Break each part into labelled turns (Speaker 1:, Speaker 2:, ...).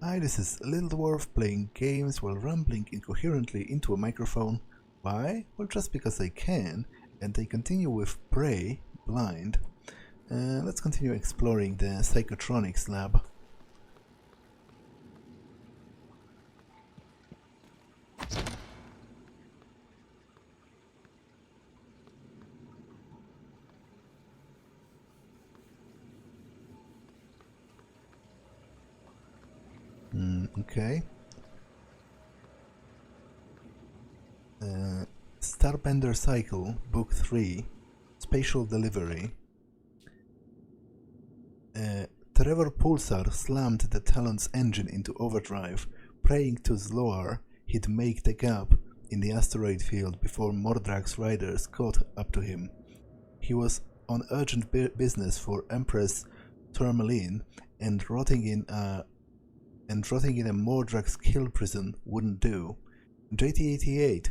Speaker 1: Hi, this is Little Dwarf playing games while rambling incoherently into a microphone. Why? Well, just because I can, and I continue with Prey, Blind. Let's continue exploring the Psychotronics lab. Okay. Starbender Cycle, Book 3, Spatial Delivery. Trevor Pulsar slammed the Talon's engine into overdrive, praying to Zloar he'd make the gap in the asteroid field before Mordrak's riders caught up to him. He was on urgent business for Empress Tourmaline, and rotting in a Mordrak's kill prison wouldn't do. JT-88,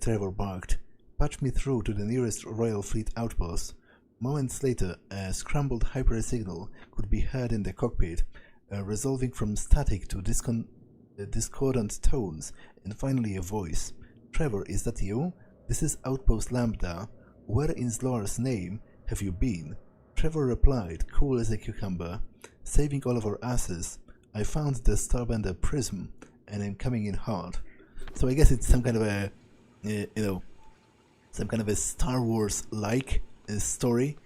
Speaker 1: Trevor barked. Patch me through to the nearest Royal Fleet outpost. Moments later, a scrambled hyper signal could be heard in the cockpit, resolving from static to discordant tones, and finally a voice. Trevor, is that you? This is Outpost Lambda. Where in Zloar's name have you been? Trevor replied, cool as a cucumber. Saving all of our asses. I found the Starbender Prism, and I'm coming in hard. So I guess it's some kind of a, some kind of a Star Wars-like story,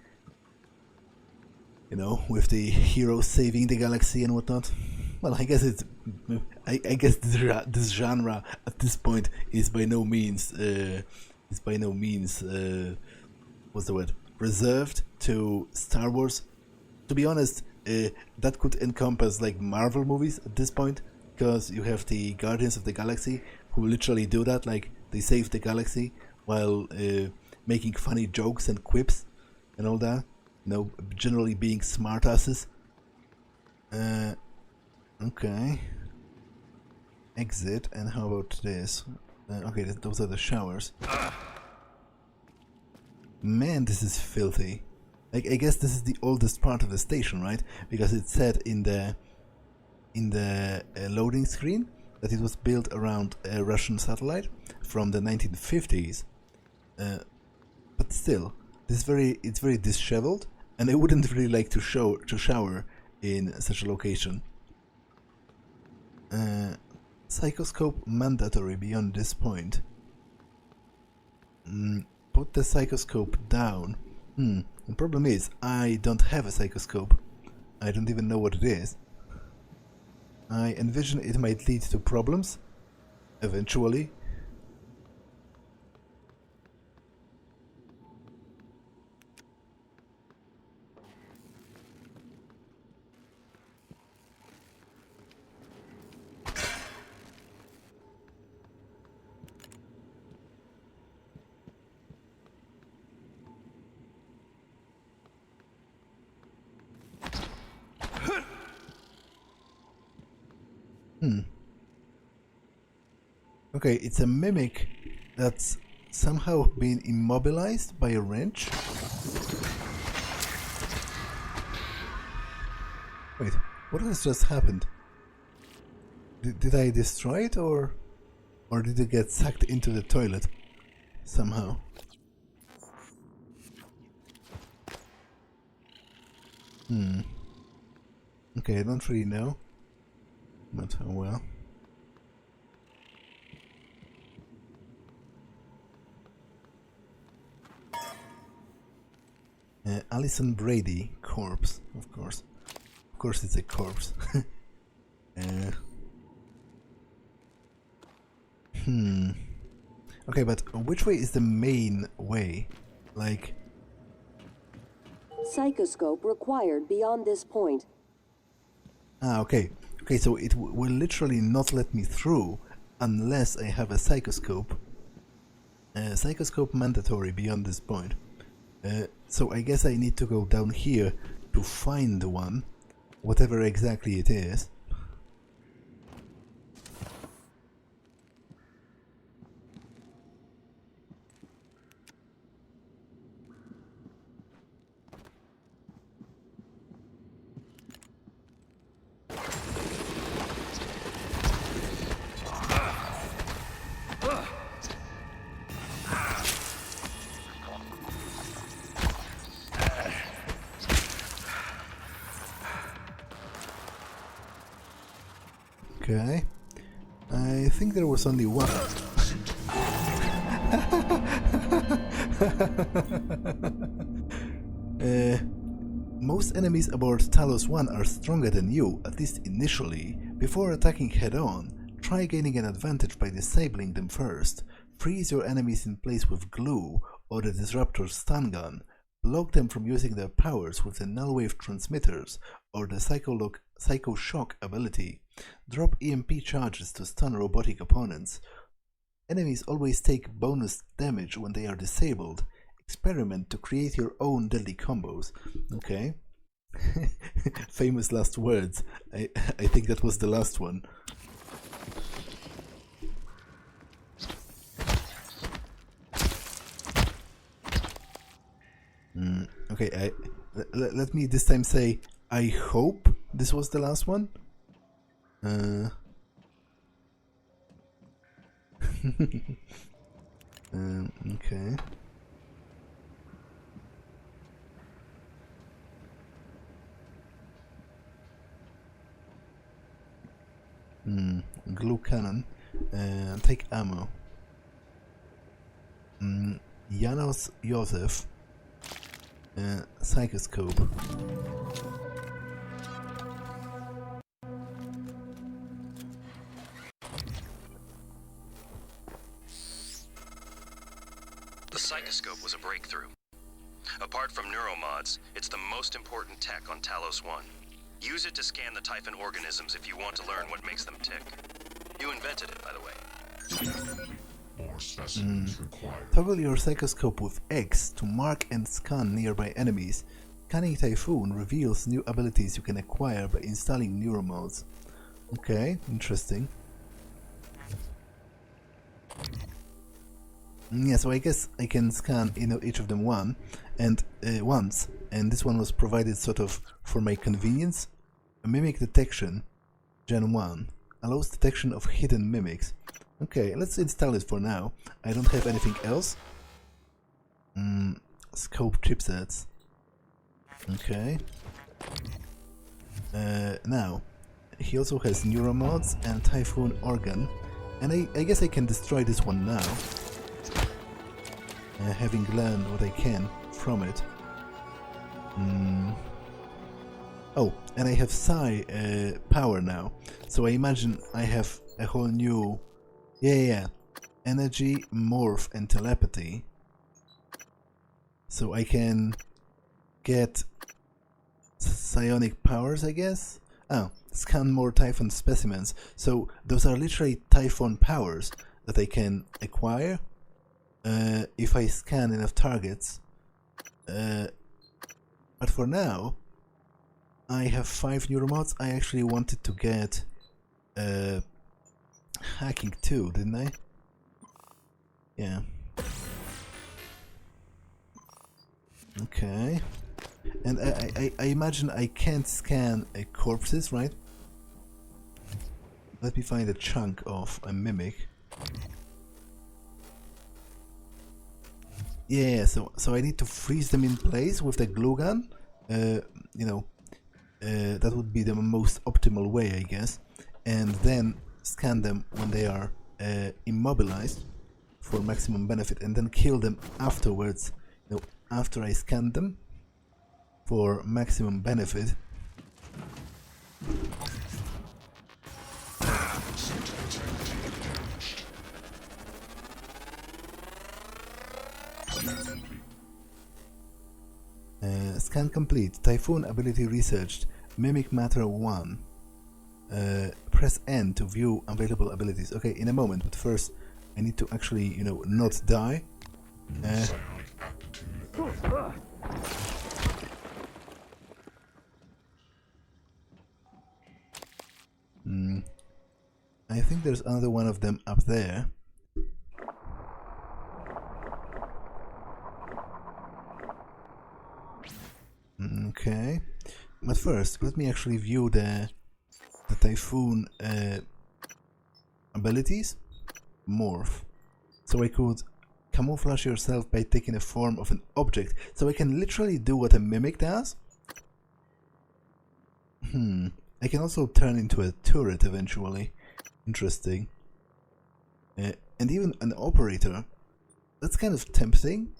Speaker 1: with the hero saving the galaxy and whatnot. Well, I guess it's, I guess this genre at this point is by no means, what's the word? Reserved to Star Wars. To be honest, that could encompass like Marvel movies at this point, because you have the Guardians of the Galaxy who literally do that, like they save the galaxy while making funny jokes and quips and all that, generally being smartasses. Okay. Exit, and how about this? Okay, those are the showers. Man, this is filthy. Like, I guess this is the oldest part of the station, right? Because it said in the loading screen that it was built around a Russian satellite from the 1950s. But still, it's very disheveled, and I wouldn't really like to shower in such a location. Psychoscope mandatory beyond this point. Put the psychoscope down. The problem is, I don't have a psychoscope. I don't even know what it is. I envision it might lead to problems, eventually. Okay, it's a mimic that's somehow been immobilized by a wrench. Wait, what has just happened? Did I destroy it, or did it get sucked into the toilet somehow? Okay, I don't really know, but oh well. Alison Brady, corpse, of course. Of course it's a corpse. Okay, but which way is the main way? Like...
Speaker 2: Psychoscope required beyond this point.
Speaker 1: Okay. Okay, so it will literally not let me through unless I have a psychoscope. Psychoscope mandatory beyond this point. So I guess I need to go down here to find one, whatever exactly it is. Okay. I think there was only one. Most enemies aboard Talos I are stronger than you, at least initially. Before attacking head-on, try gaining an advantage by disabling them first. Freeze your enemies in place with glue or the Disruptor's stun gun. Block them from using their powers with the null wave transmitters or the Psycho Shock ability. Drop EMP charges to stun robotic opponents. Enemies always take bonus damage when they are disabled. Experiment to create your own deadly combos. Okay. Famous last words. I think that was the last one. Okay, let me this time say I hope this was the last one. Okay. Glue cannon. Take ammo. Janos Josef. Psychoscope.
Speaker 3: The psychoscope was a breakthrough. Apart from neuromods, it's the most important tech on Talos I. Use it to scan the Typhon organisms if you want to learn what makes them tick. You invented it, by the way.
Speaker 4: More specimens required.
Speaker 1: Toggle your psychoscope with X to mark and scan nearby enemies. Scanning Typhoon reveals new abilities you can acquire by installing neuromods. Okay, interesting. Yeah, so I guess I can scan each of them once, and this one was provided sort of for my convenience. Mimic detection, Gen 1, allows detection of hidden mimics. Okay, let's install it for now. I don't have anything else. Scope chipsets. Okay. Now, he also has neuromods and Typhoon organ, and I guess I can destroy this one now. Having learned what I can from it. Oh, and I have Psi power now, so I imagine I have a whole new... Yeah. Energy, morph, and telepathy. So I can get psionic powers, I guess? Oh, scan more Typhon specimens. So those are literally Typhon powers that I can acquire if I scan enough targets. But for now, I have 5 neuromods. I actually wanted to get hacking too, didn't I? Yeah. Okay. And I imagine I can't scan corpses, right? Let me find a chunk of a mimic. Yeah, so I need to freeze them in place with the glue gun. That would be the most optimal way, I guess. And then scan them when they are immobilized for maximum benefit, and then kill them afterwards, after I scan them for maximum benefit. Scan complete. Typhoon ability researched. Mimic matter 1. Press N to view available abilities. Okay, in a moment, but first I need to actually, not die. I think there's another one of them up there. Okay, but first let me actually view the Typhoon abilities. Morph. So I could camouflage yourself by taking the form of an object. So I can literally do what a mimic does. I can also turn into a turret eventually. Interesting. And even an operator. That's kind of tempting.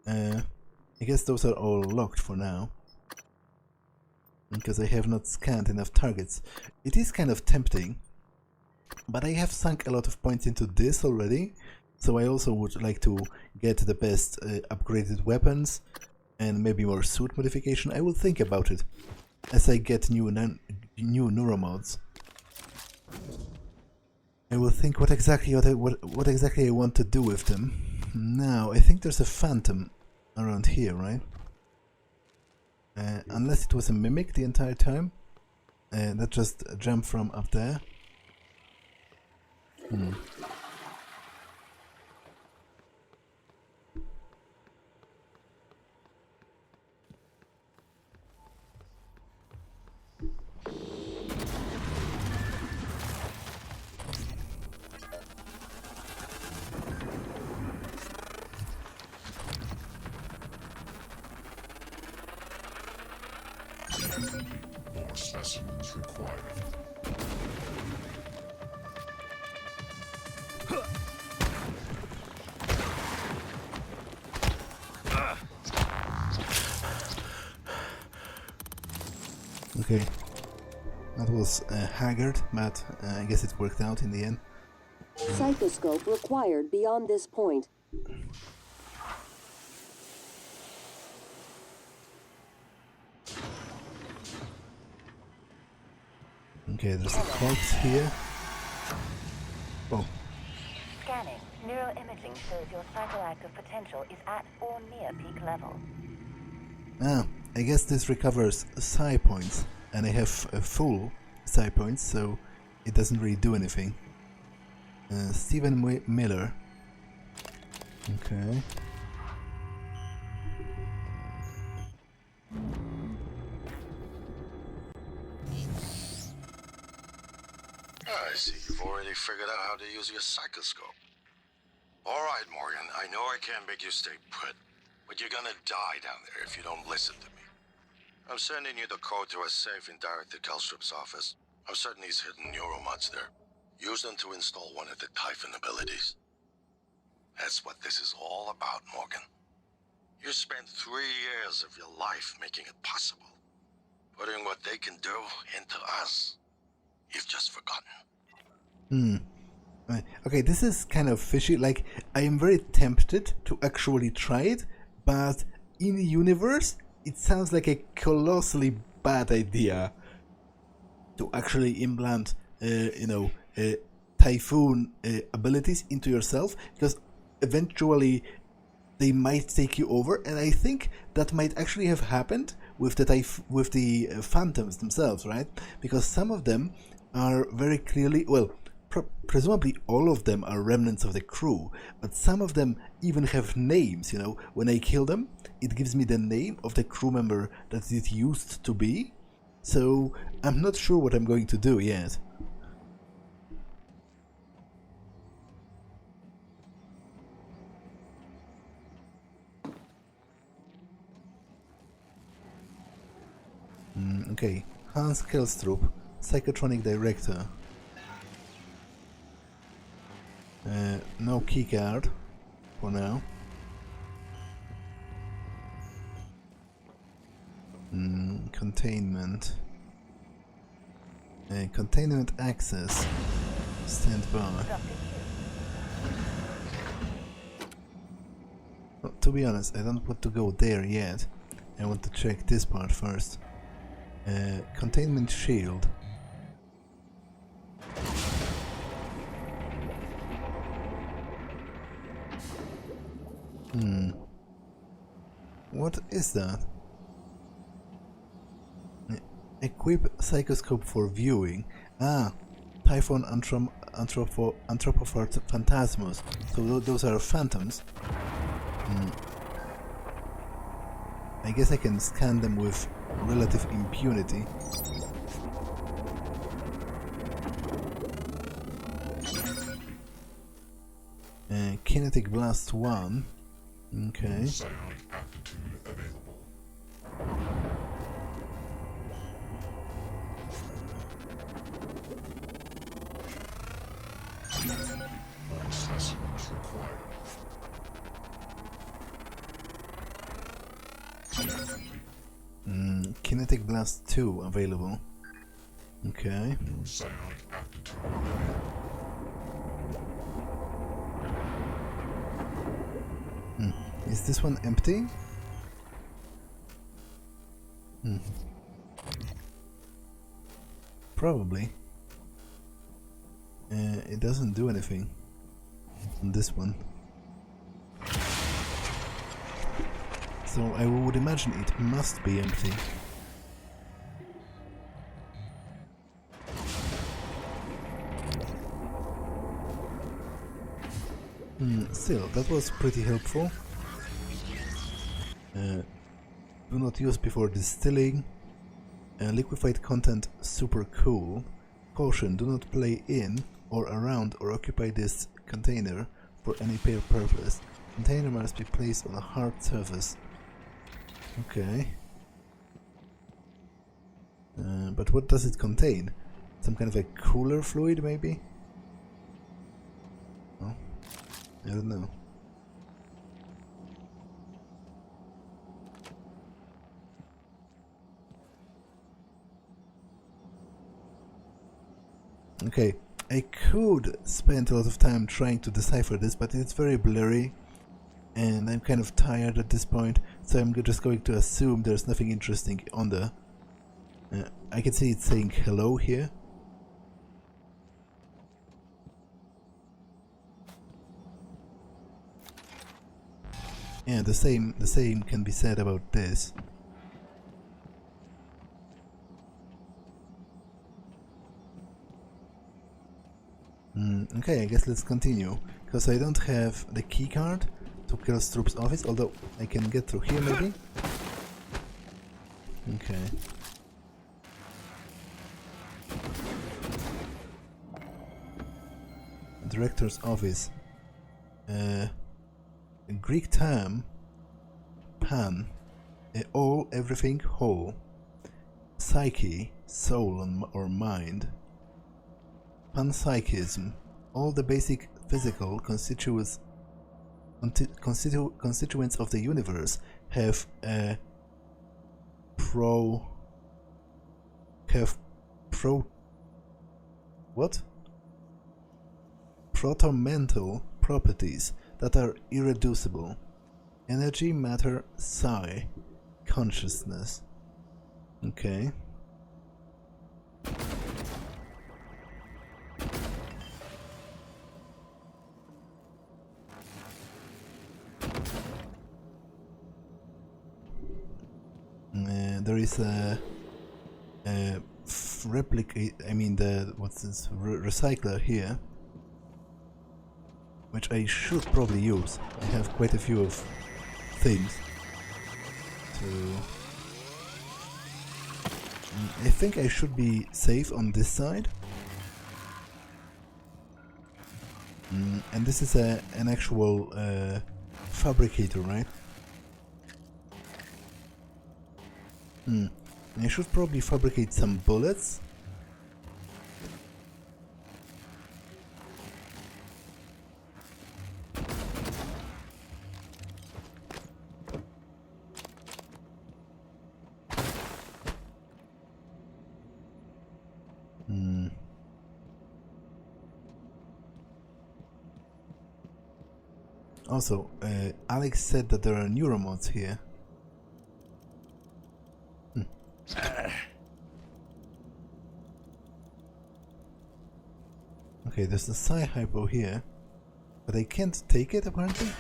Speaker 1: I guess those are all locked for now. Because I have not scanned enough targets. It is kind of tempting. But I have sunk a lot of points into this already. So I also would like to get the best upgraded weapons. And maybe more suit modification. I will think about it as I get new neuromods. I will think what exactly I want to do with them. Now, I think there's a phantom around here, right? Unless it was a mimic the entire time. That just jumped from up there.
Speaker 4: More specimens required.
Speaker 1: Okay. That was haggard, but I guess it worked out in the end.
Speaker 2: Psychoscope required beyond this point.
Speaker 1: Okay, there's a corpse here. Oh,
Speaker 5: Scanning. Neuroimaging shows your psychoactive potential is at or near peak level.
Speaker 1: I guess this recovers psi points, and I have full psi points, so it doesn't really do anything. Stephen Miller. Okay.
Speaker 6: I see you've already figured out how to use your psychoscope. All right, Morgan, I know I can't make you stay put, but you're gonna die down there if you don't listen to me. I'm sending you the code to a safe in Director Kelstrup's office. I'm certain he's hidden neuromods there. Use them to install one of the Typhon abilities. That's what this is all about, Morgan. You spent 3 years of your life making it possible, putting what they can do into us. You've just forgotten.
Speaker 1: Okay, this is kind of fishy. Like, I am very tempted to actually try it, but in the universe, it sounds like a colossally bad idea to actually implant, typhoon abilities into yourself, because eventually they might take you over, and I think that might actually have happened with the phantoms themselves, right? Because some of them are very clearly, well, presumably all of them are remnants of the crew, but some of them even have names, you know. When I kill them, it gives me the name of the crew member that it used to be. So I'm not sure what I'm going to do yet. Okay, Hans Kelstrup, Psychotronic Director. No keycard for now. Containment. Containment access. Stand by. Well, to be honest, I don't want to go there yet. I want to check this part first. Containment shield. What is that? Equip psychoscope for viewing. Typhon Anthropophore Phantasmus. So those are phantoms. I guess I can scan them with relative impunity. Kinetic Blast 1. Okay.
Speaker 4: Psionic aptitude available. More specimens required.
Speaker 1: Kinetic Blast 2 available. Okay.
Speaker 4: Psionic aptitude.
Speaker 1: Is this one empty? Probably. It doesn't do anything on this one. So I would imagine it must be empty. Still, that was pretty helpful. Do not use before distilling. Liquefied content, super cool. Caution, do not play in or around or occupy this container for any purpose. Container must be placed on a hard surface. Okay. But what does it contain? Some kind of a cooler fluid, maybe? Oh, I don't know. Okay, I could spend a lot of time trying to decipher this, but it's very blurry and I'm kind of tired at this point, so I'm just going to assume there's nothing interesting on the... I can see it saying hello here. Yeah, the same can be said about this. Okay, I guess let's continue, because I don't have the key card to Kelstrup's office, although I can get through here maybe. Okay. Director's office. Greek term, pan, all, everything, whole. Psyche, soul or mind. Panpsychism, all the basic physical constituents of the universe have protomental properties that are irreducible. Energy, matter, psi, consciousness. Okay. There is a replicate. I mean, what's this recycler here, which I should probably use. I have quite a few of things. So I think I should be safe on this side. And this is an actual fabricator, right? I should probably fabricate some bullets. Also, Alex said that there are neuromods here. Okay, there's a Psi-Hypo here, but I can't take it apparently.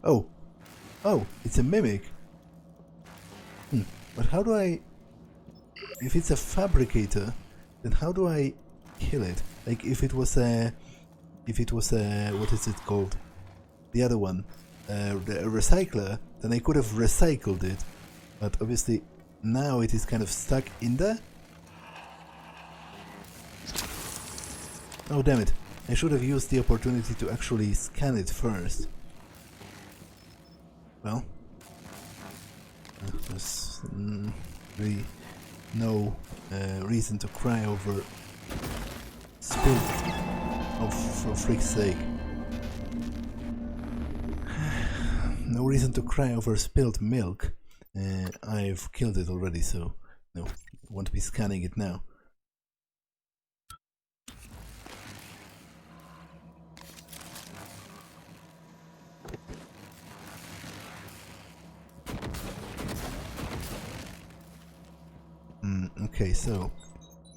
Speaker 1: Oh, it's a mimic. But how do I... If it's a fabricator, then how do I kill it? Like if it was a... what is it called? The other one. The recycler, then I could have recycled it. But obviously now it is kind of stuck in there. Oh damn it, I should have used the opportunity to actually scan it first. Well, there's really no reason to cry over Spilled. Oh, for freak's sake. No reason to cry over spilled milk. I've killed it already, so no, won't be scanning it now. Okay, so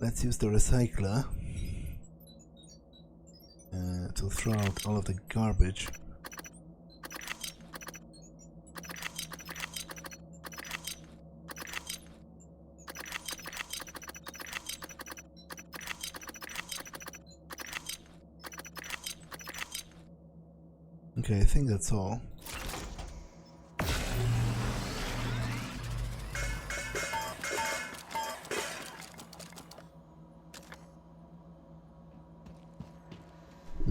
Speaker 1: let's use the recycler to throw out all of the garbage. Okay, I think that's all.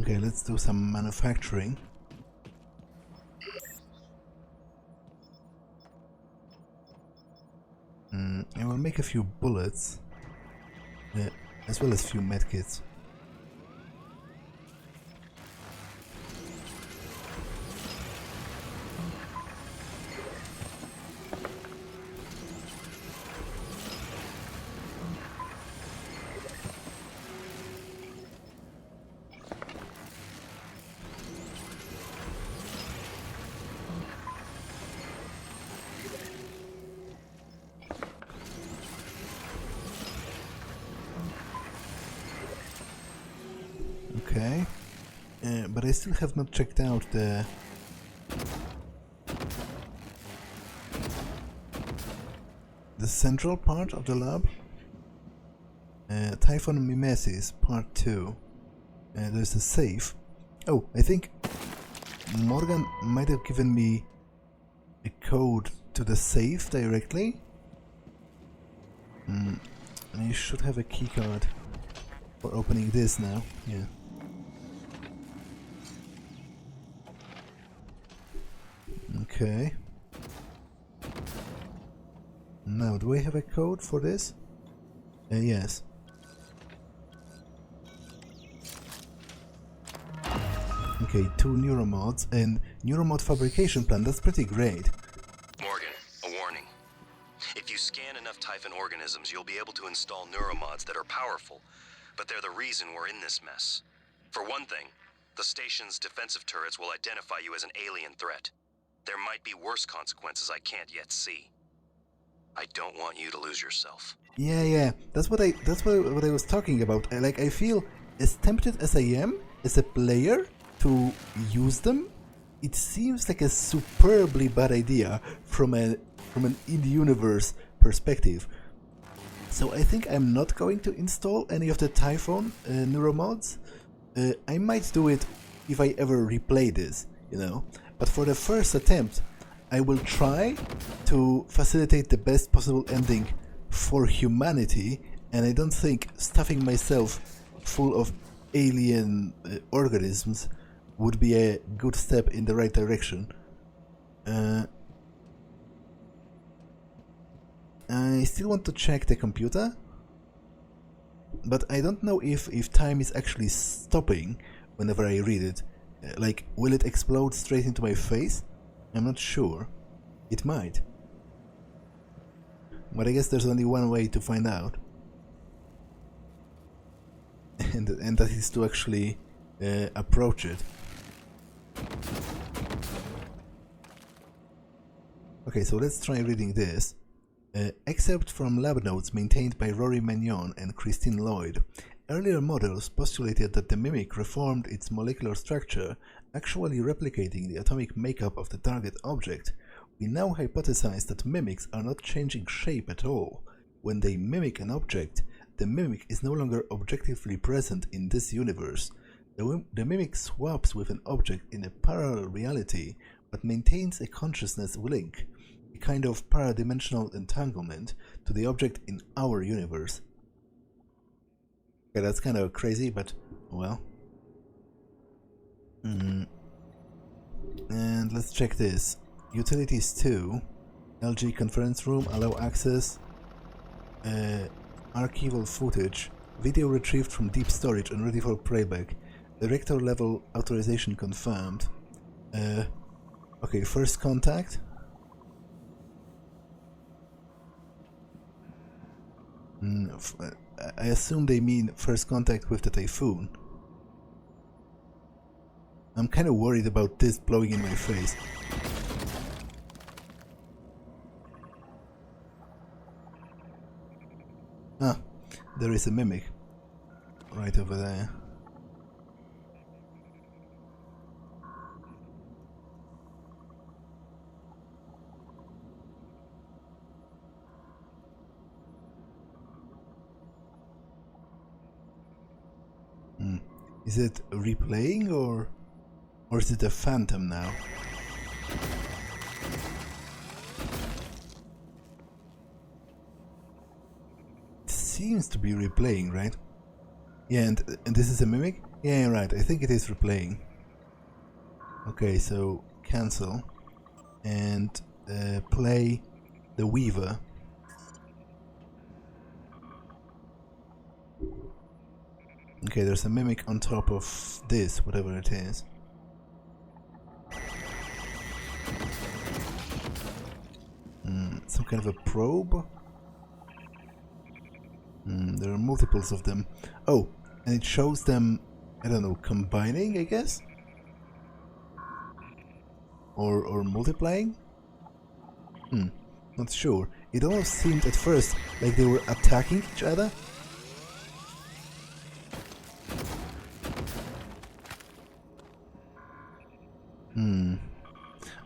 Speaker 1: Okay, let's do some manufacturing. I will make a few bullets, as well as a few medkits. Okay, but I still have not checked out the central part of the lab. Typhon Mimesis Part 2. There's a safe. Oh, I think Morgan might have given me a code to the safe directly. I should have a keycard for opening this now. Yeah. Okay. Now, do I have a code for this? Yes. Okay, 2 neuromods and neuromod fabrication plan. That's pretty great.
Speaker 3: Morgan, a warning. If you scan enough Typhon organisms, you'll be able to install neuromods that are powerful, but they're the reason we're in this mess. For one thing, the station's defensive turrets will identify you as an alien threat. There might be worse consequences I can't yet see. I don't want you to lose yourself.
Speaker 1: Yeah. That's what I was talking about. I feel as tempted as I am as a player to use them. It seems like a superbly bad idea from an in-universe perspective. So I think I'm not going to install any of the Typhon neuromods. I might do it if I ever replay this, you know. But for the first attempt, I will try to facilitate the best possible ending for humanity, and I don't think stuffing myself full of alien organisms would be a good step in the right direction. I still want to check the computer, but I don't know if time is actually stopping whenever I read it. Like, will it explode straight into my face? I'm not sure. It might. But I guess there's only one way to find out. And that is to actually approach it. Okay, so let's try reading this. Except from lab notes maintained by Rory Magnon and Christine Lloyd, earlier models postulated that the mimic reformed its molecular structure, actually replicating the atomic makeup of the target object. We now hypothesize that mimics are not changing shape at all. When they mimic an object, the mimic is no longer objectively present in this universe. The mimic swaps with an object in a parallel reality, but maintains a consciousness link, a kind of paradimensional entanglement to the object in our universe. Okay, that's kind of crazy, but well. And let's check this. Utilities 2, LG conference room, allow access, archival footage Video retrieved from deep storage and ready for playback. Director level authorization confirmed. Okay, first contact. I assume they mean first contact with the typhoon. I'm kind of worried about this blowing in my face. Ah, there is a mimic right over there. Is it replaying or is it a phantom now? It seems to be replaying, right? Yeah, and this is a mimic? Yeah, right, I think it is replaying. Okay, so cancel and play the Weaver. Okay, there's a mimic on top of this, whatever it is. Some kind of a probe? There are multiples of them. Oh, and it shows them, I don't know, combining, I guess? Or multiplying? Not sure. It almost seemed at first like they were attacking each other.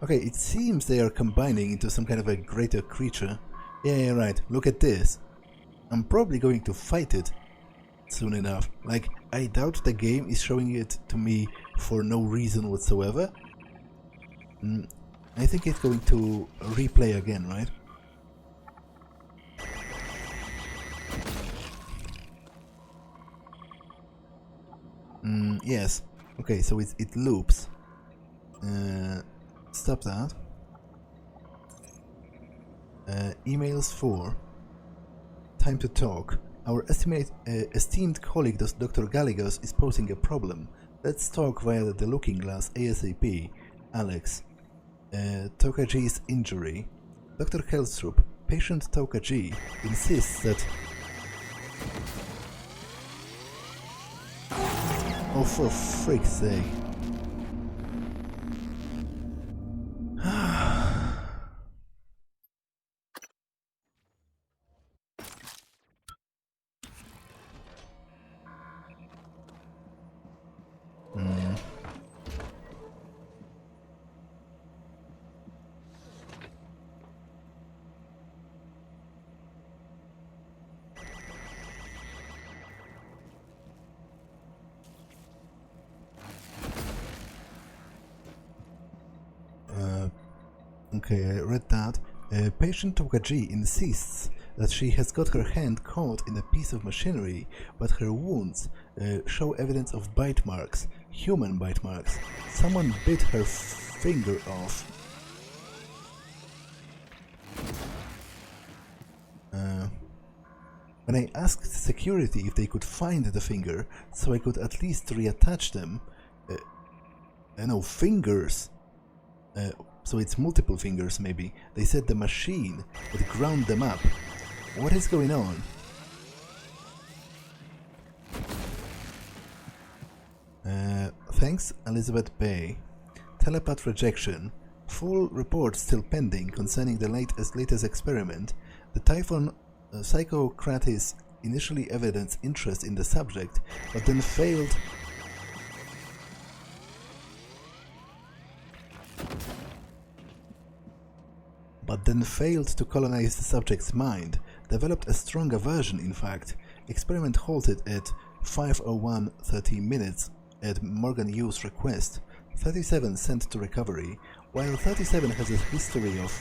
Speaker 1: Okay, it seems they are combining into some kind of a greater creature. Yeah, right, look at this. I'm probably going to fight it soon enough. Like, I doubt the game is showing it to me for no reason whatsoever. I think it's going to replay again, right? Yes. Okay, so it loops. Stop that. Emails 4. Time to talk. Our esteemed colleague Dr. Gallegos is posing a problem. Let's talk via the looking glass ASAP. Alex. Tokaji's injury. Dr. Helstrup. Patient Tokaji insists that... Oh, for freak's sake. Okay, I read that. Patient Tokaji insists that she has got her hand caught in a piece of machinery, but her wounds show evidence of bite marks, human bite marks. Someone bit her finger off. When I asked security if they could find the finger, so I could at least reattach them... no, fingers! So it's multiple fingers, maybe. They said the machine had ground them up. What is going on? Thanks, Elizabeth Bay. Telepath rejection. Full report still pending concerning the latest experiment. The Typhon Psychocratis initially evidenced interest in the subject, but then failed... to colonize the subject's mind, developed a strong aversion in fact. Experiment halted at 5:01:30 minutes at Morgan Yu's request. 37 sent to recovery, while 37 has a history of...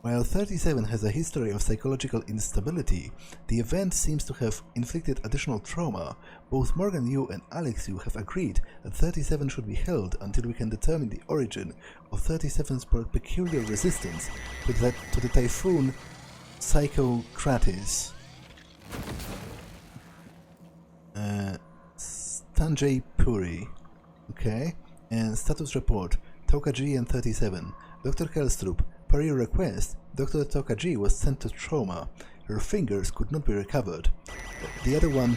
Speaker 1: While 37 has a history of psychological instability, the event seems to have inflicted additional trauma. Both Morgan Yu and Alex Yu have agreed that 37 should be held until we can determine the origin of 37's peculiar resistance to the typhoon Psychocratis. Sanjay Puri. Okay. And status report. Tokaji and 37. Dr. Kelstrup. Per your request, Dr. Tokaji was sent to trauma. Her fingers could not be recovered. The other one...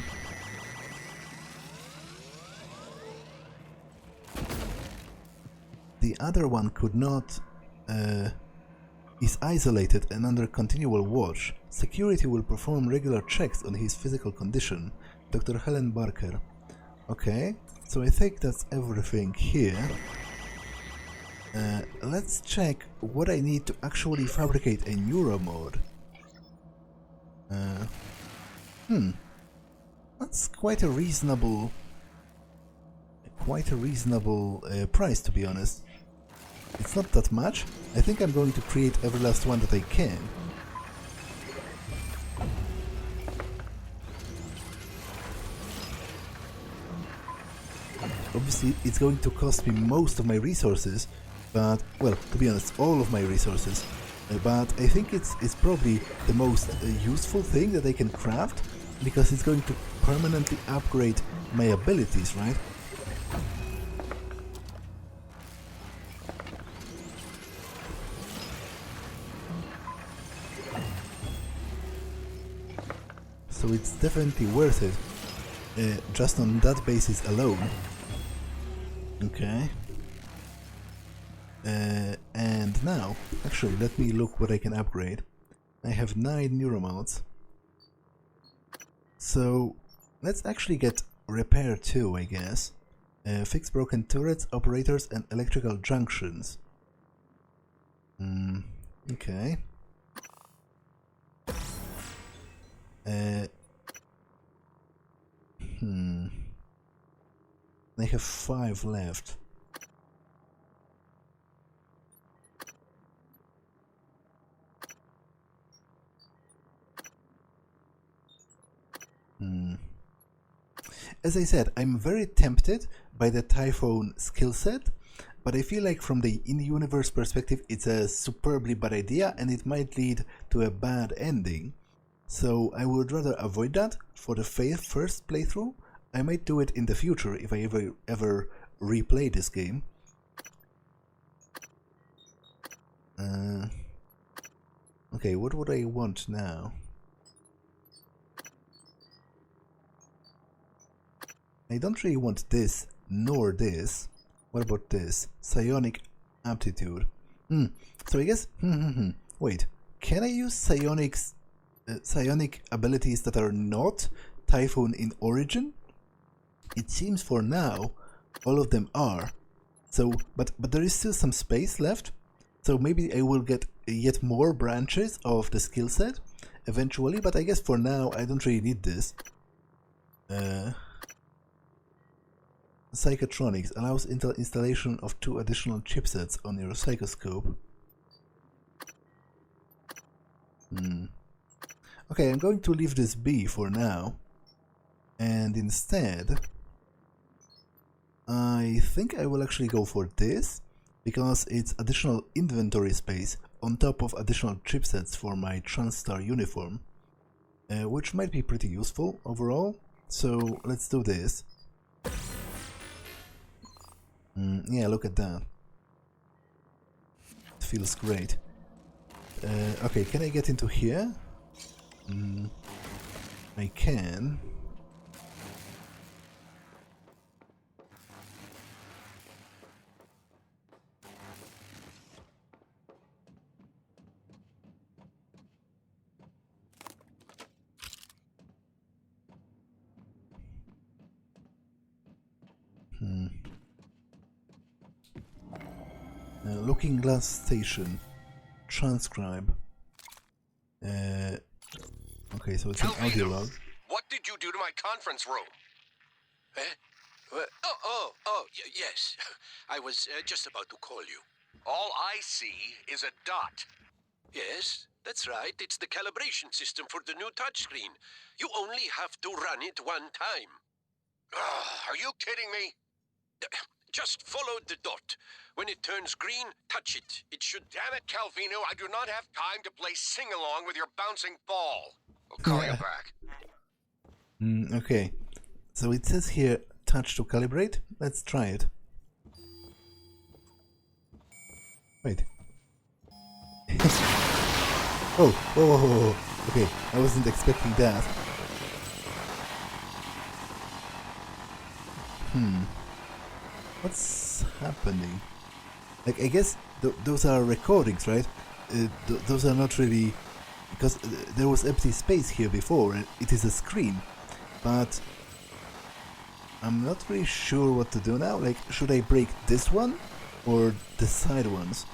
Speaker 1: The other one could not... is isolated and under continual watch. Security will perform regular checks on his physical condition. Dr. Helen Barker. Okay, so I think that's everything here. Let's check what I need to actually fabricate a neuromod. That's quite a reasonable price, to be honest. It's not that much. I think I'm going to create every last one that I can. Obviously, it's going to cost me most of my resources, but, well, to be honest, all of my resources. But I think it's probably the most useful thing that I can craft, because it's going to permanently upgrade my abilities, right? So it's definitely worth it, just on that basis alone. Okay. And now, actually, let me look what I can upgrade. I have 9 neuromods. So, let's actually get repair 2, I guess. Fix broken turrets, operators, and electrical junctions. Okay. I have 5 left. As I said, I'm very tempted by the Typhoon skill set, but I feel like from the in-universe perspective it's a superbly bad idea and it might lead to a bad ending. So I would rather avoid that for the first playthrough. I might do it in the future if I ever replay this game. Okay, what would I want now? I don't really want this, nor this. What about this? Psionic aptitude. So I guess... Wait, can I use psionic abilities that are not Typhoon in origin? It seems for now all of them are. So, but there is still some space left. So maybe I will get yet more branches of the skill set eventually. But I guess for now I don't really need this. Psychotronics allows installation of 2 additional chipsets on your psychoscope. Okay, I'm going to leave this be for now. And instead, I think I will actually go for this, because it's additional inventory space on top of additional chipsets for my TranStar uniform, which might be pretty useful overall. So let's do this. Yeah, look at that. It feels great. Okay, can I get into here? I can. Looking Glass Station. Transcribe. Okay, so it's an audio log.
Speaker 7: What did you do to my conference room? Yes. I was just about to call you.
Speaker 3: All I see is a dot.
Speaker 7: Yes, that's right. It's the calibration system for the new touchscreen. You only have to run it one time.
Speaker 6: Are you kidding me?
Speaker 7: Just follow the dot. When it turns green, touch it. It should...
Speaker 6: Damn it, Calvino, I do not have time to play sing-along with your bouncing ball. I'll call you back.
Speaker 1: Okay, so it says here touch to calibrate. Let's try it. Wait. Oh, whoa, whoa, whoa, whoa. Okay, I wasn't expecting that. What's happening? Like, I guess those are recordings, right? Those are not really... Because there was empty space here before, and it is a screen. But I'm not really sure what to do now. Like, should I break this one or the side ones?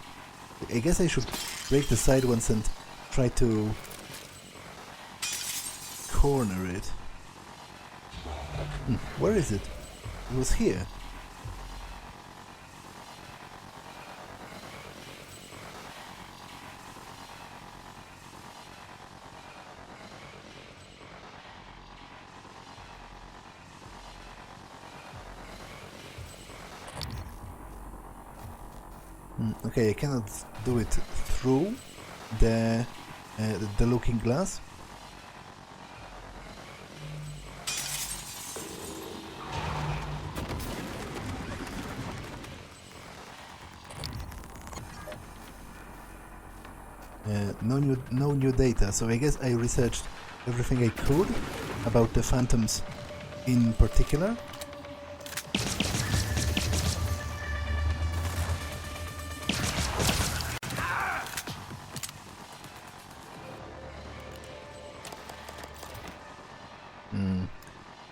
Speaker 1: I guess I should break the side ones and try to corner it. Where is it? It was here. Okay, I cannot do it through the looking glass. No new data, so I guess I researched everything I could about the phantoms in particular.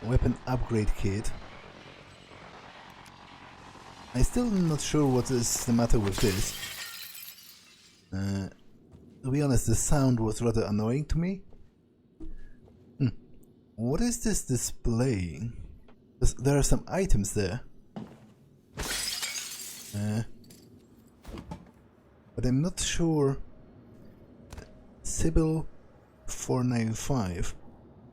Speaker 1: Weapon upgrade kit. I'm still not sure what is the matter with this. To be honest, the sound was rather annoying to me. What is this displaying? There are some items there. But I'm not sure. Sybil 495.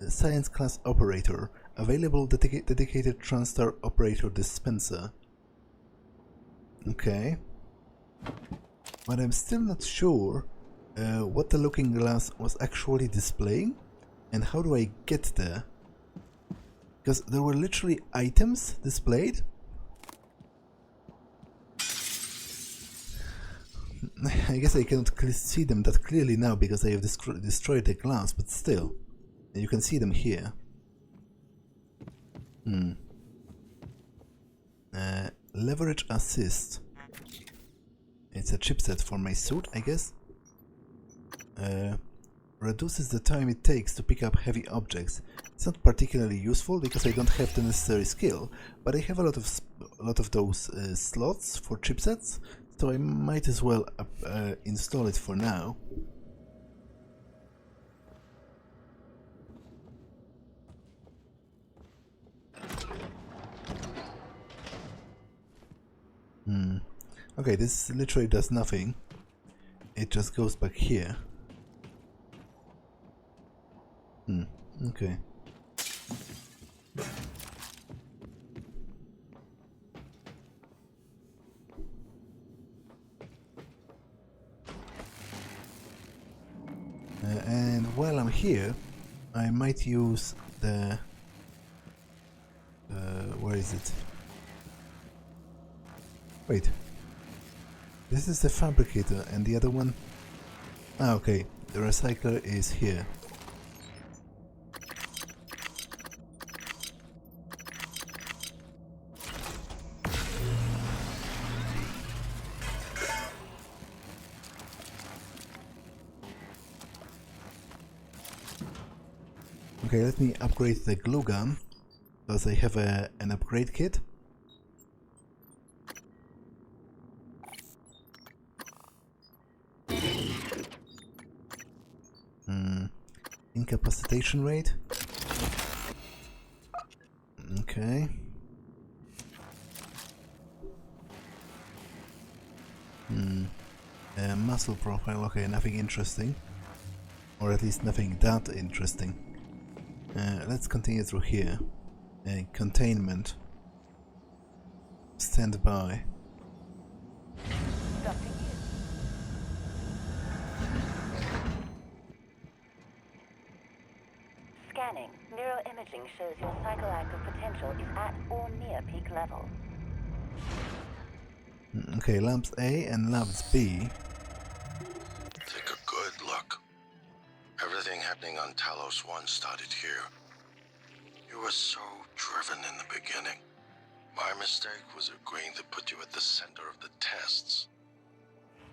Speaker 1: Science class operator. Available dedicated TranStar operator dispenser. Okay. But I'm still not sure what the looking glass was actually displaying and how do I get there. Because there were literally items displayed. I guess I cannot see them that clearly now because I have destroyed the glass, but still. You can see them here. Leverage assist. It's a chipset for my suit, I guess. Reduces the time it takes to pick up heavy objects. It's not particularly useful because I don't have the necessary skill, but I have a lot of those slots for chipsets, so I might as well install it for now. Okay, this literally does nothing. It just goes back here. Okay. And while I'm here, I might use the... where is it? Wait. This is the fabricator and the other one... Ah, okay. The recycler is here. Okay, let me upgrade the glue gun, because I have an upgrade kit. Incapacitation rate. Okay. muscle profile, okay, nothing interesting. Or at least nothing that interesting. Let's continue through here. Containment. Stand by.
Speaker 5: Scanning. Neuroimaging shows your psychoactive potential is at or near peak level.
Speaker 1: Okay, lamps A and lamps B.
Speaker 6: Take a good look. Everything happening on Talos I started here. You were so driven in the beginning. My mistake was agreeing to put you at the center of the tests.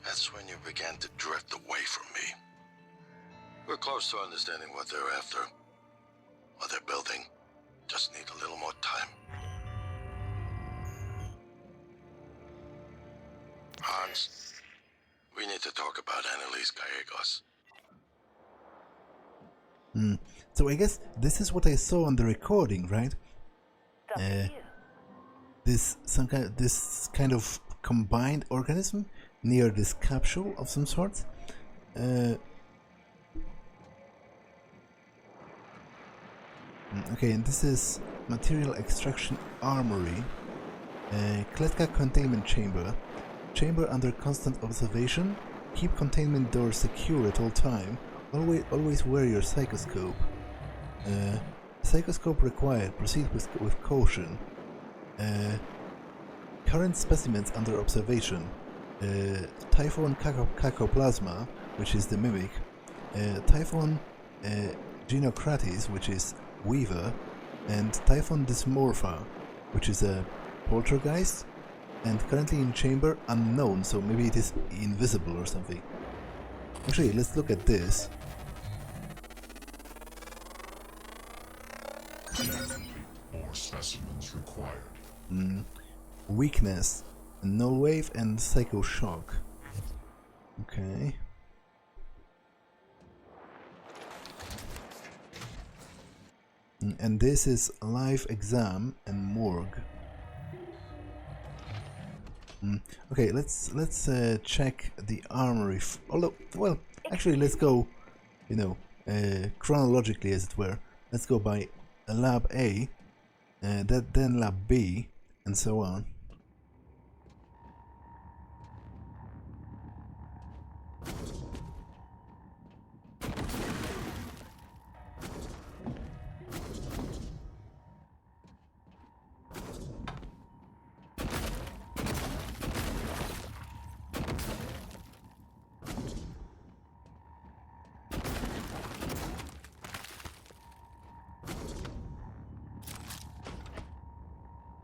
Speaker 6: That's when you began to drift away from me. We're close to understanding what they're after. What they're building. Just need a little more time. Hans, we need to talk about Annalise Gallegos.
Speaker 1: So I guess this is what I saw on the recording, right? This kind of combined organism near this capsule of some sort. Okay, and this is material extraction armory. Kletka containment chamber. Chamber under constant observation. Keep containment doors secure at all time. Always wear your psychoscope. Psychoscope required. Proceed with caution. Current specimens under observation. Typhon Cacoplasma, which is the mimic. Typhon Genocratis, which is Weaver. And Typhon Dysmorpha, which is a poltergeist. And currently in chamber, unknown, so maybe it is invisible or something. Actually, let's look at this.
Speaker 4: More specimens required.
Speaker 1: Weakness, null wave, and psycho shock. Okay. And this is live exam and morgue. Okay, let's check the armory. Although, well, actually, let's go, chronologically, as it were. Let's go by lab A, then lab B, and so on.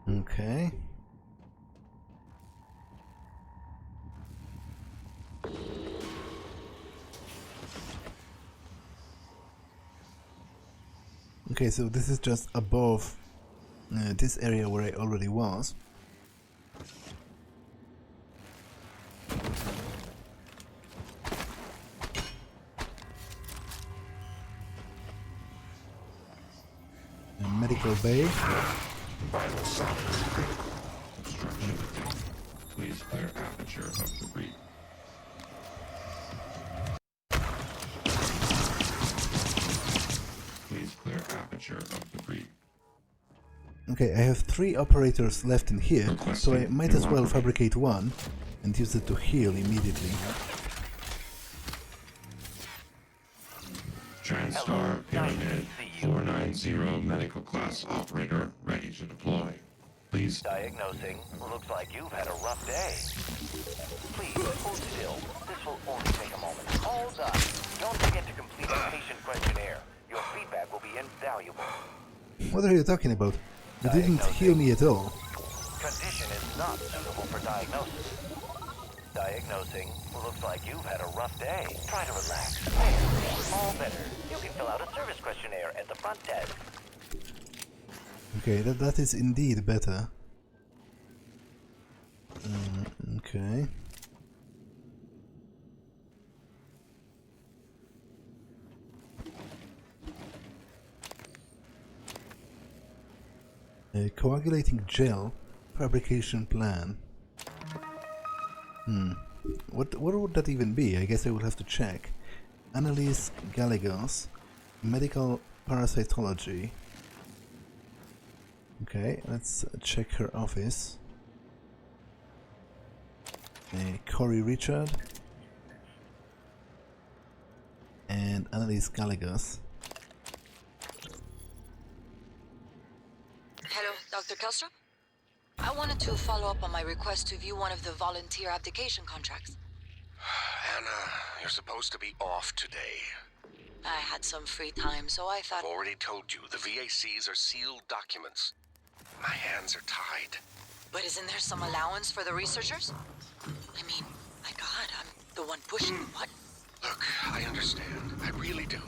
Speaker 1: Okay. Okay, so this is just above this area where I already was. A medical bay.
Speaker 4: Vital signs. Obstruction. Please clear aperture of debris. Please clear aperture of debris.
Speaker 1: Okay, I have 3 operators left in here, so I might as well fabricate one and use it to heal immediately.
Speaker 4: TranStar Pyramid 490 medical class operator ready to deploy. Please.
Speaker 8: Diagnosing. Looks like you've had a rough day. Please, hold still. This will only take a moment. Hold up. Don't forget to complete the patient questionnaire. Your feedback will be invaluable.
Speaker 1: What are you talking about? You didn't heal me at all.
Speaker 8: Condition is not suitable for diagnosis. Diagnosing. Looks like you've had a rough day. Try to relax. There. All better. You can fill out a service questionnaire at the front desk.
Speaker 1: Okay, that is indeed better. Okay. Coagulating gel fabrication plan. What would that even be? I guess I would have to check. Annalise Gallegos, medical parasitology. Okay, let's check her office. Corey Richard and Annalise Gallegos.
Speaker 9: Hello, Dr. Kelstrup? I wanted to follow up on my request to view one of the volunteer abdication contracts.
Speaker 6: Anna, you're supposed to be off today.
Speaker 9: I had some free time, so I thought...
Speaker 6: I've already told you, the VACs are sealed documents. My hands are tied.
Speaker 9: But isn't there some allowance for the researchers? I mean, my God, I'm the one pushing the button.
Speaker 6: Look, I understand. I really do.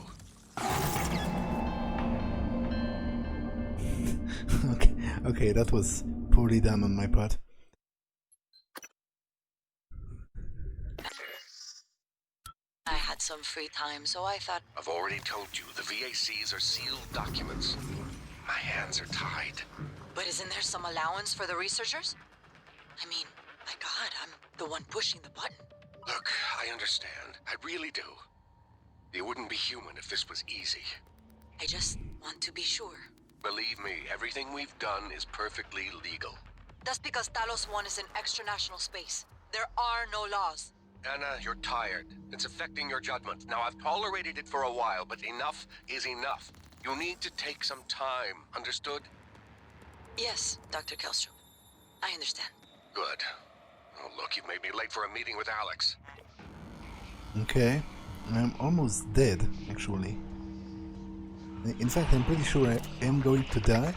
Speaker 1: Okay, that was poorly done on my part.
Speaker 9: I had some free time, so I thought...
Speaker 6: I've already told you, the VACs are sealed documents. My hands are tied.
Speaker 9: But isn't there some allowance for the researchers? I mean, my God, I'm the one pushing the button.
Speaker 6: Look, I understand. I really do. You wouldn't be human if this was easy.
Speaker 9: I just want to be sure.
Speaker 6: Believe me, everything we've done is perfectly legal.
Speaker 9: That's because Talos I is in extra-national space. There are no laws.
Speaker 6: Anna, you're tired. It's affecting your judgment. Now, I've tolerated it for a while, but enough is enough. You need to take some time, understood?
Speaker 9: Yes, Dr. Kelstrup. I understand.
Speaker 6: Good. Oh, look, you've made me late for a meeting with Alex.
Speaker 1: Okay, I'm almost dead, actually. In fact, I'm pretty sure I am going to die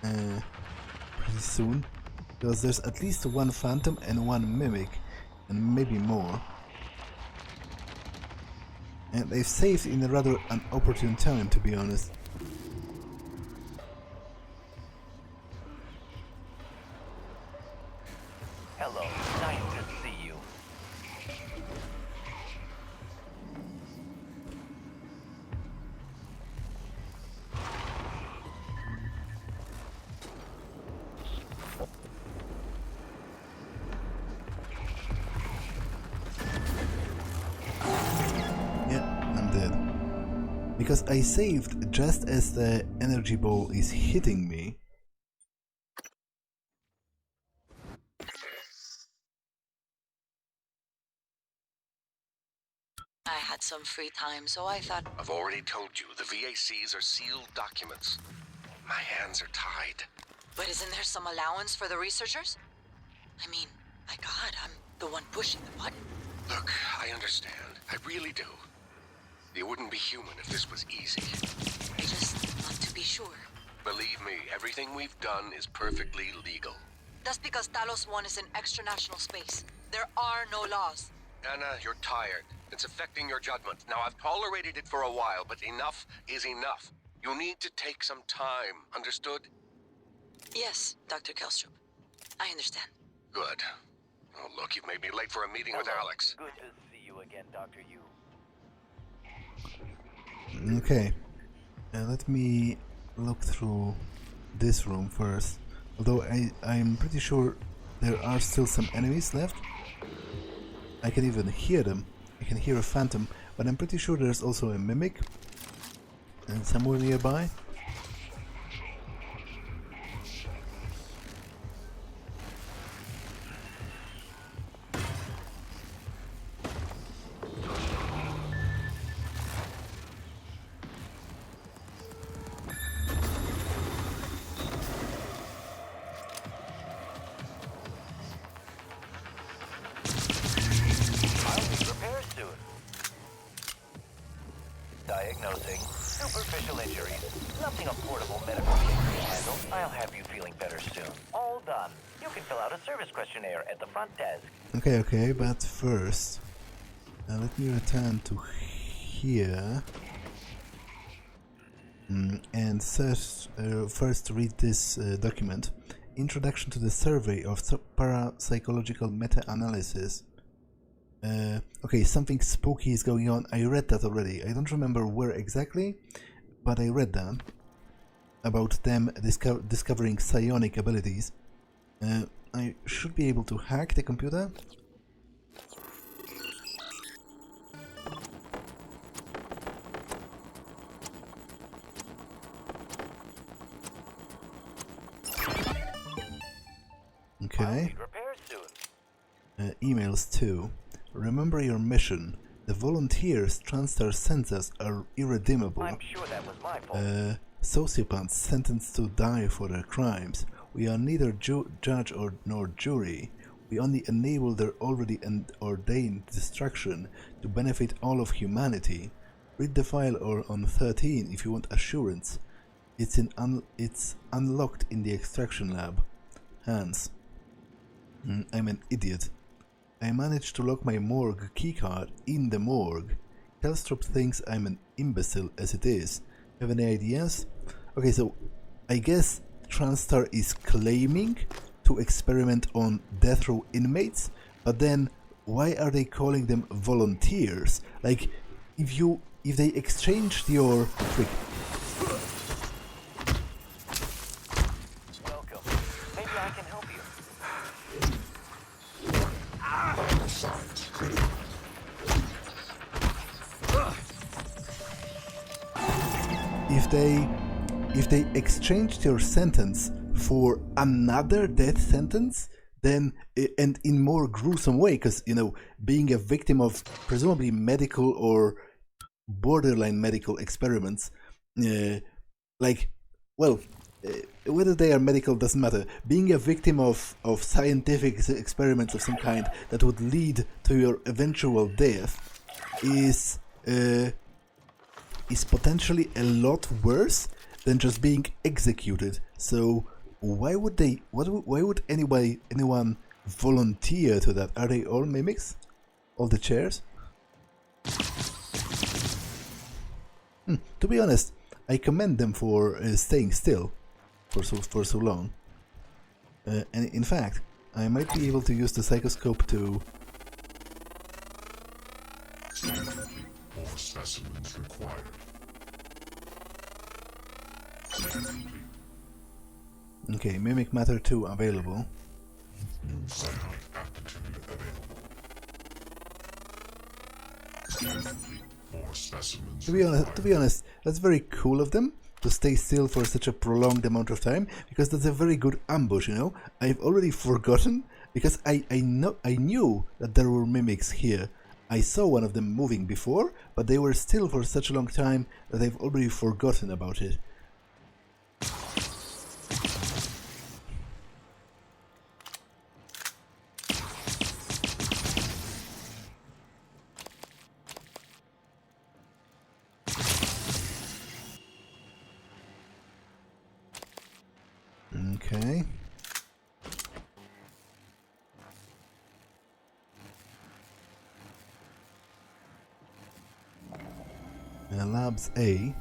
Speaker 1: pretty soon, because there's at least one phantom and one mimic, and maybe more. And they've saved in a rather inopportune time, to be honest.
Speaker 8: Hello, nice to see you.
Speaker 1: Yeah, I'm dead. Because I saved just as the energy ball is hitting me.
Speaker 9: I had some free time, so I thought...
Speaker 6: I've already told you, the VACs are sealed documents. My hands are tied.
Speaker 9: But isn't there some allowance for the researchers? I mean, my God, I'm the one pushing the button.
Speaker 6: Look, I understand. I really do. You wouldn't be human if this was easy.
Speaker 9: I just want to be sure.
Speaker 6: Believe me, everything we've done is perfectly legal.
Speaker 9: That's because Talos I is in extra-national space. There are no laws.
Speaker 6: Anna, you're tired. It's affecting your judgment. Now, I've tolerated it for a while, but enough is enough. You need to take some time, understood?
Speaker 9: Yes, Dr. Kelstrup. I understand.
Speaker 6: Good. Oh, look, you've made me late for a meeting with
Speaker 8: Hello.
Speaker 6: Alex.
Speaker 8: Good to see you again, Dr. Yu.
Speaker 1: Okay, let me look through this room first. Although I'm pretty sure there are still some enemies left. I can even hear them. I can hear a phantom, but I'm pretty sure there's also a mimic and somewhere nearby.
Speaker 8: I'll be repaired soon. Diagnosing superficial injuries. Nothing a portable medical kit can handle. I'll have you feeling better soon. All done. You can fill out a service questionnaire at the front desk.
Speaker 1: Okay, but first, let me return to here and first read this document. Introduction to the Survey of Parapsychological Meta-Analysis. Okay, something spooky is going on. I read that already. I don't remember where exactly, but I read that. About them discovering psionic abilities. I should be able to hack the computer.
Speaker 5: I'll need repairs soon.
Speaker 1: Emails too. Remember your mission. The volunteers TranStar sends us are irredeemable.
Speaker 5: I'm sure that was my fault.
Speaker 1: Sociopaths sentenced to die for their crimes. We are neither judge nor jury. We only enable their already ordained destruction to benefit all of humanity. Read the file on 13 if you want assurance. It's unlocked in the extraction lab. Hans. I'm an idiot. I managed to lock my morgue keycard in the morgue. Telstrop thinks I'm an imbecile as it is. Have any ideas? Okay, so I guess TranStar is claiming to experiment on death row inmates, but then why are they calling them volunteers? Like, if they exchanged your frick.
Speaker 5: Welcome. Maybe I can help you.
Speaker 1: If they exchanged your sentence for another death sentence, then and in more gruesome way, because being a victim of presumably medical or borderline medical experiments, whether they are medical doesn't matter. Being a victim of scientific experiments of some kind that would lead to your eventual death is potentially a lot worse than just being executed. So why would anyone volunteer to that? Are they all mimics? All the chairs? To be honest, I commend them for staying still for so long. And in fact, I might be able to use the psychoscope to...
Speaker 4: More specimens required.
Speaker 1: Okay, Mimic Matter 2 available.
Speaker 4: New cyanide aptitude available. More specimens.
Speaker 1: To be honest, that's very cool of them to stay still for such a prolonged amount of time, because that's a very good ambush. I've already forgotten, because I knew that there were mimics here. I saw one of them moving before, but they were still for such a long time that I've already forgotten about it. Okay. Labs A.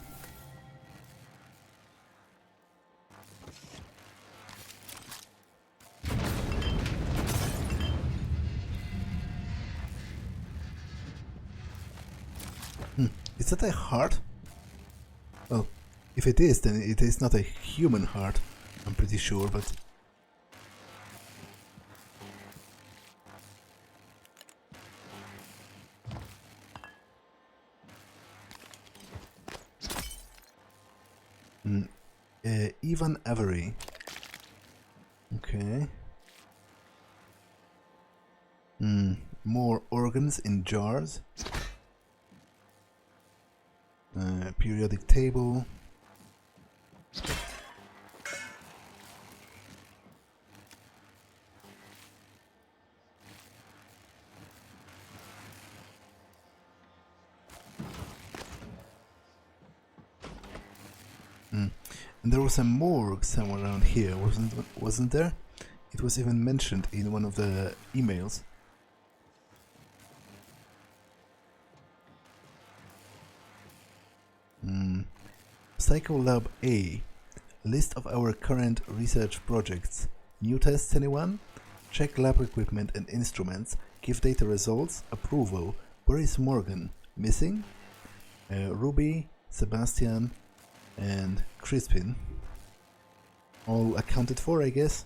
Speaker 1: Is that a heart? Well, if it is, then it is not a human heart, I'm pretty sure, but... Ivan Avery. Okay. More organs in jars. Periodic table. And there was a morgue somewhere around here, wasn't there? It was even mentioned in one of the emails. Psycho Lab A. List of our current research projects. New tests, anyone? Check lab equipment and instruments. Give data results. Approval. Where is Morgan? Missing? Ruby, Sebastian, and Crispin. All accounted for, I guess?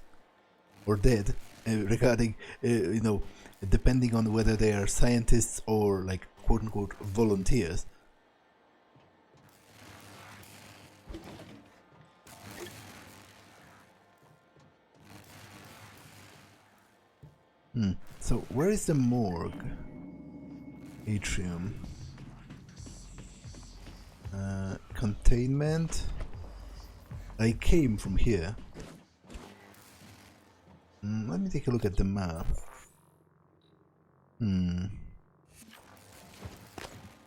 Speaker 1: Or dead, regarding, depending on whether they are scientists or, like, quote-unquote volunteers. So, where is the morgue? Atrium. Containment. I came from here. Let me take a look at the map.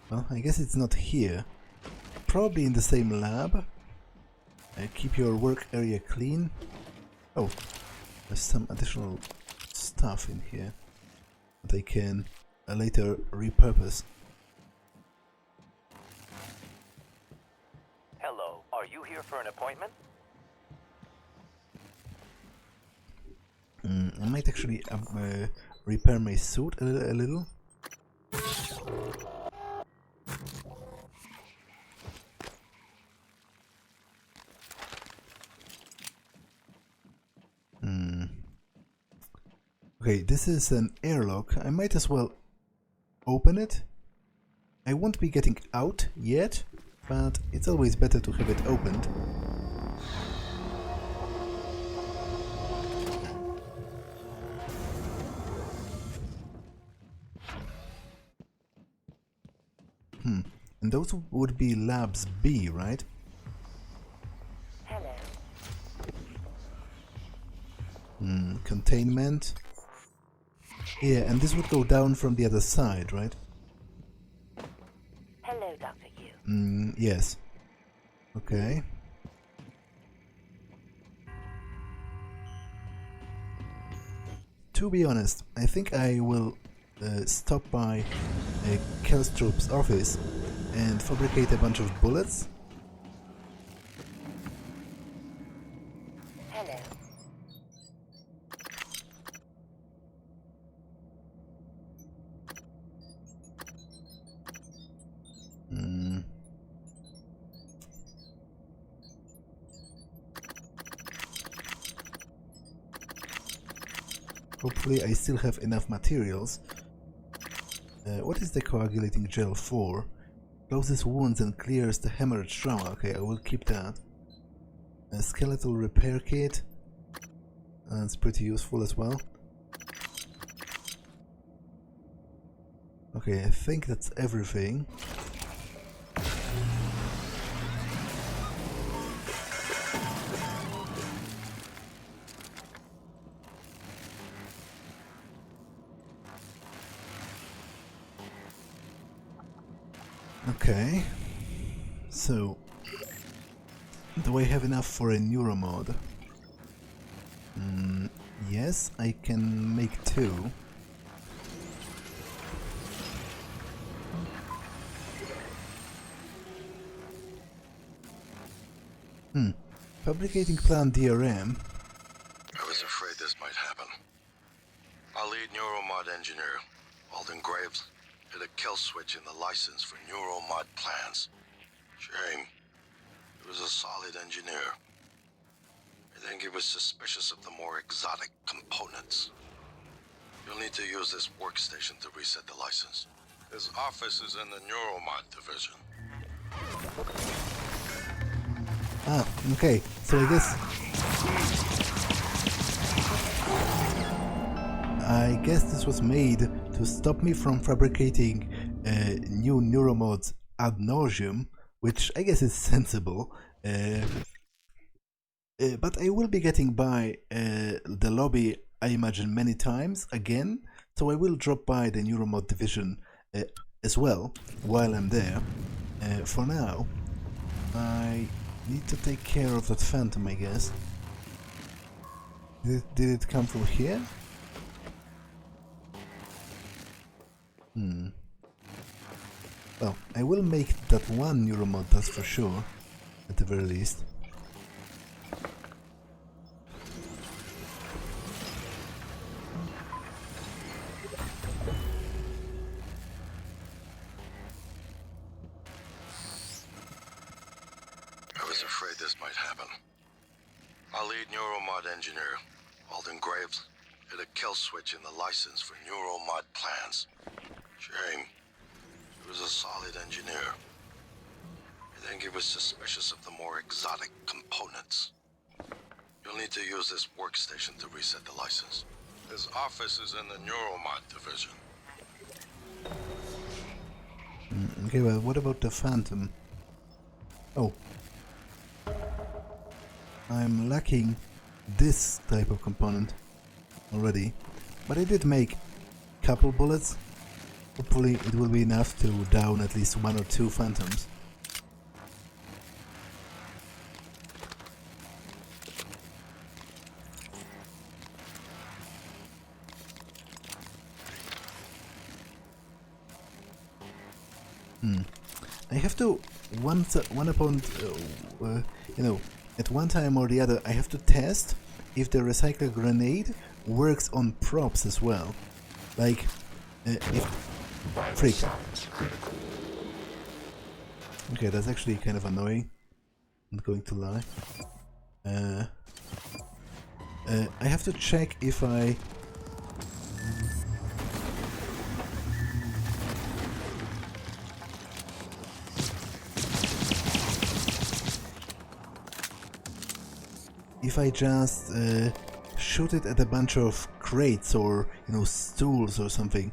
Speaker 1: Well, I guess it's not here. Probably in the same lab. Keep your work area clean. Oh, there's some additional stuff in here that I can later repurpose.
Speaker 8: Hello, are you here for an appointment?
Speaker 1: I might actually repair my suit a little. Okay, this is an airlock. I might as well open it. I won't be getting out yet, but it's always better to have it opened. And those would be labs B, right?
Speaker 5: Hello.
Speaker 1: Containment. Yeah, and this would go down from the other side, right?
Speaker 5: Hello, Dr. Yu.
Speaker 1: Yes. Okay. To be honest, I think I will stop by Kelstrup's office and fabricate a bunch of bullets.
Speaker 5: Hello.
Speaker 1: Hopefully I still have enough materials. What is the coagulating gel for? Closes wounds and clears the hemorrhage trauma. Okay, I will keep that. A skeletal repair kit. That's pretty useful as well. Okay, I think that's everything. Okay, so do I have enough for a neuromod? Yes, I can make 2. Fabricating plant DRM.
Speaker 6: I was afraid this might happen. Our lead neuromod engineer, Alden Graves, hit a kill switch in the license for neuromod plans. Shame. He was a solid engineer. I think he was suspicious of the more exotic components. You'll need to use this workstation to reset the license. His office is in the neuromod division.
Speaker 1: Ah, okay, so I guess this was made to stop me from fabricating new neuromods ad nauseum, which I guess is sensible. But I will be getting by the lobby, I imagine, many times again, so I will drop by the neuromod division as well while I'm there. For now, I need to take care of that phantom, I guess. Did it come from here? Well, I will make that one neuromod, that's for sure, at the very least.
Speaker 6: I was afraid this might happen. Our lead neuromod engineer, Alden Graves, hit a kill switch in the license for neuromod plans. Shame. He was a solid engineer. I think he was suspicious of the more exotic components. You'll need to use this workstation to reset the license. His office is in the Neuromod division.
Speaker 1: Okay, well, what about the Phantom? Oh. I'm lacking this type of component already. But I did make a couple bullets. Hopefully it will be enough to down at least 1 or 2 Phantoms. I have to you know, at one time or the other, I have to test if the recycler grenade works on props as well. Like, if... Freak. Okay, that's actually kind of annoying. Not going to lie. I have to check if I... If I just shoot it at a bunch of crates or, you know, stools or something,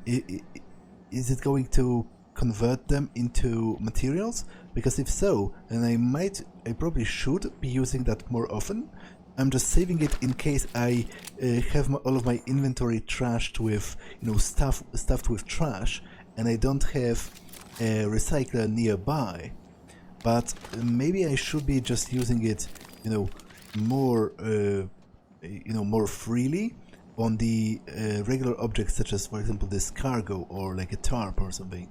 Speaker 1: is it going to convert them into materials? Because if so, then I probably should be using that more often. I'm just saving it in case I have all of my inventory trashed with, you know, stuffed with trash, and I don't have a recycler nearby. But maybe I should be just using it, you know, more more freely on the regular objects, such as, for example, this cargo or like a tarp or something.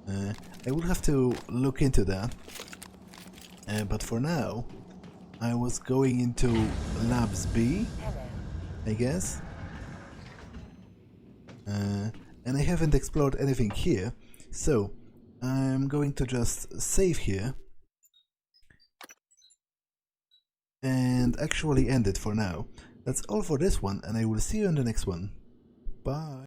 Speaker 1: I will have to look into that, but for now I was going into Labs B, I guess, and I haven't explored anything here, so I'm going to just save here and actually end it for now. That's all for this one, and I will see you in the next one. Bye!